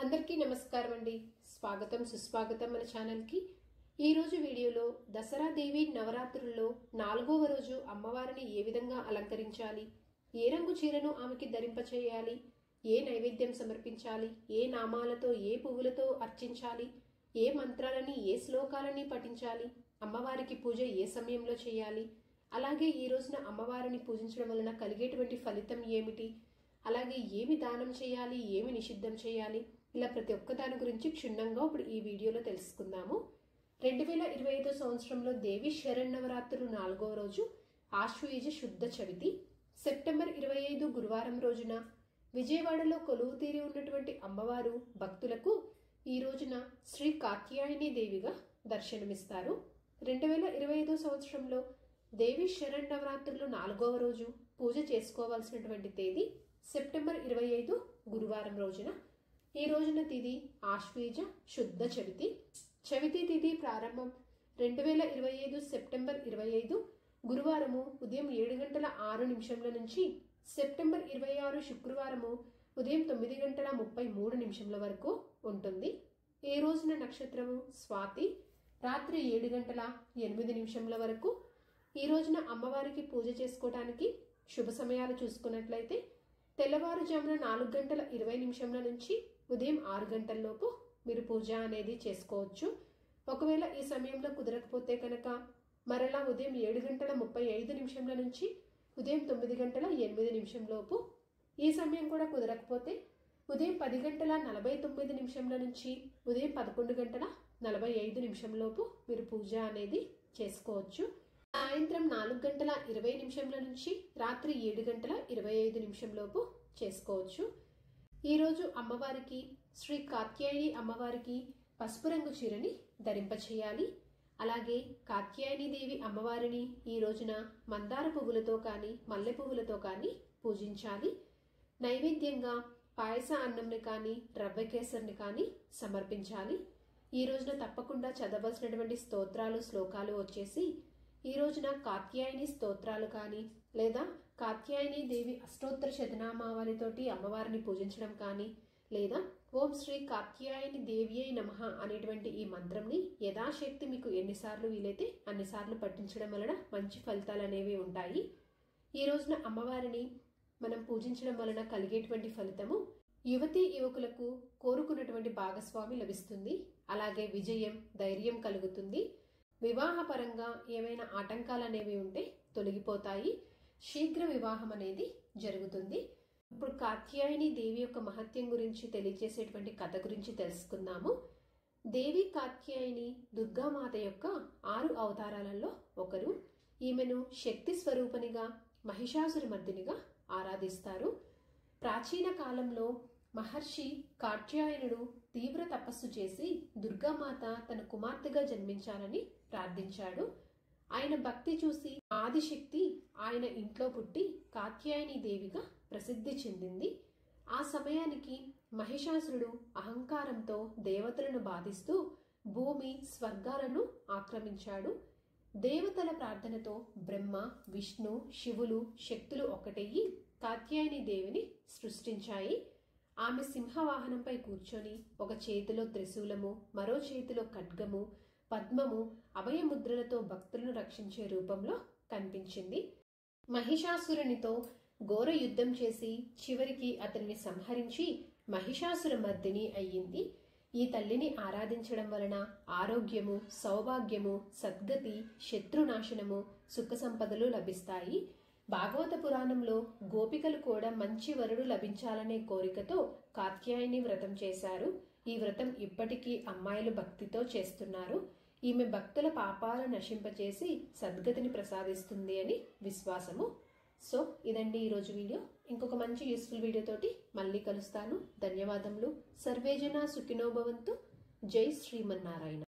అందరికీ నమస్కారం అండి. స్వాగతం సుస్వాగతం మన ఛానల్ కి. ఈ రోజు వీడియోలో దసరా దేవి నవరాత్రుల్లో 4వ రోజు అమ్మవారిని ఏ విధంగా అలంకరించాలి, ఏ రంగు చీరను ఆమెకి ధరింపచేయాలి, ఏ నైవేద్యం సమర్పించాలి, ఏ నామాలతో ఏ పువ్వులతో అర్చించాలి, ఏ మంత్రాలని ఏ శ్లోకాలని పఠించాలి, అమ్మవారికి పూజ ఏ సమయంలో చేయాలి, అలాగే ఈ రోజున అమ్మవారిని పూజించడం వలన కలిగేటువంటి ఫలితం ఏమిటి, అలాగే ఏమి దానం చేయాలి, ఏమి నిషిద్ధం చేయాలి, ఇలా ప్రతి ఒక్క దాని గురించి క్షుణ్ణంగా ఇప్పుడు ఈ వీడియోలో తెలుసుకుందాము. 2025 సంవత్సరంలో దేవి శరన్నవరాత్రులు 4వ రోజు ఆశ్వయుజ శుద్ధ చవితి సెప్టెంబర్ 25 గురువారం రోజున విజయవాడలో కొలువు తీరి ఉన్నటువంటి అమ్మవారు భక్తులకు ఈ రోజున శ్రీ కాత్యాయని దేవిగా దర్శనమిస్తారు. 2025 సంవత్సరంలో దేవి శరన్నవరాత్రులు 4వ రోజు పూజ చేసుకోవాల్సినటువంటి తేదీ సెప్టెంబర్ 25 గురువారం రోజున. ఈ రోజున తిథి ఆశ్వీజ శుద్ధ చవితి. చవితి తిథి ప్రారంభం 2025 సెప్టెంబర్ 25 గురువారము ఉదయం 7:06 నుంచి సెప్టెంబర్ 26 శుక్రవారము ఉదయం 9:33 వరకు ఉంటుంది. ఈ రోజున నక్షత్రము స్వాతి, రాత్రి 7:08 వరకు. ఈ రోజున అమ్మవారికి పూజ చేసుకోవడానికి శుభ సమయాలు చూసుకున్నట్లయితే తెల్లవారుజామున 4:20 నుంచి ఉదయం 6 గంటల్లోపు మీరు పూజ అనేది చేసుకోవచ్చు. ఒకవేళ ఈ సమయంలో కుదరకపోతే కనుక మరలా ఉదయం 7:35 నుంచి ఉదయం 9:08 లోపు. ఈ సమయం కూడా కుదరకపోతే ఉదయం 10:49 నుంచి ఉదయం 11:45 లోపు మీరు పూజ అనేది చేసుకోవచ్చు. సాయంత్రం 4:20 నుంచి రాత్రి 7:25 లోపు చేసుకోవచ్చు. ఈ రోజు అమ్మవారికి శ్రీ కాత్యాయని అమ్మవారికి పసుపు రంగు చీరని ధరింపచేయాలి. అలాగే కాత్యాయని దేవి అమ్మవారిని ఈ రోజున మందార పువ్వులతో కానీ మల్లె పువ్వులతో కానీ పూజించాలి. నైవేద్యంగా పాయస అన్నంని కానీ రవ్వ కేసరిని కానీ సమర్పించాలి. ఈ రోజున తప్పకుండా చదవలసినటువంటి స్తోత్రాలు శ్లోకాలు వచ్చేసి ఈ రోజున కాత్యాయని స్తోత్రాలు కానీ లేదా కాత్యాయని దేవి అష్టోత్తర శతనామావళితోటి అమ్మవారిని పూజించడం కానీ లేదా ఓం శ్రీ కాత్యాయని దేవ్యై నమః అనేటువంటి ఈ మంత్రంని యథాశక్తి మీకు ఎన్నిసార్లు వీలైతే అన్నిసార్లు పఠించడం వలన మంచి ఫలితాలు అనేవి ఉంటాయి. ఈ రోజున అమ్మవారిని మనం పూజించడం వలన కలిగేటువంటి ఫలితము యువతీ యువకులకు కోరుకున్నటువంటి భాగస్వామి లభిస్తుంది. అలాగే విజయం ధైర్యం కలుగుతుంది. వివాహపరంగా ఏమైనా ఆటంకాలు అనేవి ఉంటే తొలగిపోతాయి. శీఘ్ర వివాహం అనేది జరుగుతుంది. ఇప్పుడు కాత్యాయని దేవి యొక్క మహత్యం గురించి తెలియజేసేటువంటి కథ గురించి తెలుసుకుందాము. దేవి కాత్యాయని దుర్గామాత యొక్క 6 అవతారాలలో ఒకరు. ఈమెను శక్తి స్వరూపనిగా మహిషాసురమర్దినిగా ఆరాధిస్తారు. ప్రాచీన కాలంలో మహర్షి కాత్యాయనుడు తీవ్ర తపస్సు చేసి దుర్గామాత తన కుమార్తెగా జన్మించాలని ప్రార్థించాడు. ఆయన భక్తి చూసి ఆదిశక్తి ఆయన ఇంట్లో పుట్టి కాత్యాయని దేవిగా ప్రసిద్ధి చెందింది. ఆ సమయానికి మహిషాసురుడు అహంకారంతో దేవతలను బాధిస్తూ భూమి స్వర్గాలను ఆక్రమించాడు. దేవతల ప్రార్థనతో బ్రహ్మ విష్ణు శివులు శక్తులు ఒకటయ్యి కాత్యాయని దేవిని సృష్టించాయి. ఆమె సింహవాహనంపై కూర్చొని ఒక చేతిలో త్రిశూలము మరో చేతిలో ఖడ్గము పద్మము అభయముద్రలతో భక్తులను రక్షించే రూపంలో కనిపించింది. మహిషాసురునితో ఘోర యుద్ధం చేసి చివరికి అతన్ని సంహరించి మహిషాసుర మర్దిని అయ్యింది. ఈ తల్లిని ఆరాధించడం వలన ఆరోగ్యము సౌభాగ్యము సద్గతి శత్రునాశనము సుఖ సంపదలు లభిస్తాయి. భాగవత పురాణంలో గోపికలు కూడా మంచి వరుడు లభించాలనే కోరికతో కాత్యాయని వ్రతం చేశారు. ఈ వ్రతం ఇప్పటికీ అమ్మాయిలు భక్తితో చేస్తున్నారు. ఈమె భక్తుల పాపాలను నశింపచేసి సద్గతిని ప్రసాదిస్తుంది అని విశ్వాసము. సో ఇదండి ఈరోజు వీడియో. ఇంకొక మంచి యూస్ఫుల్ వీడియోతోటి మళ్ళీ కలుస్తాను. ధన్యవాదములు. సర్వేజన సుఖినో భవంతు. జై శ్రీమన్నారాయణ.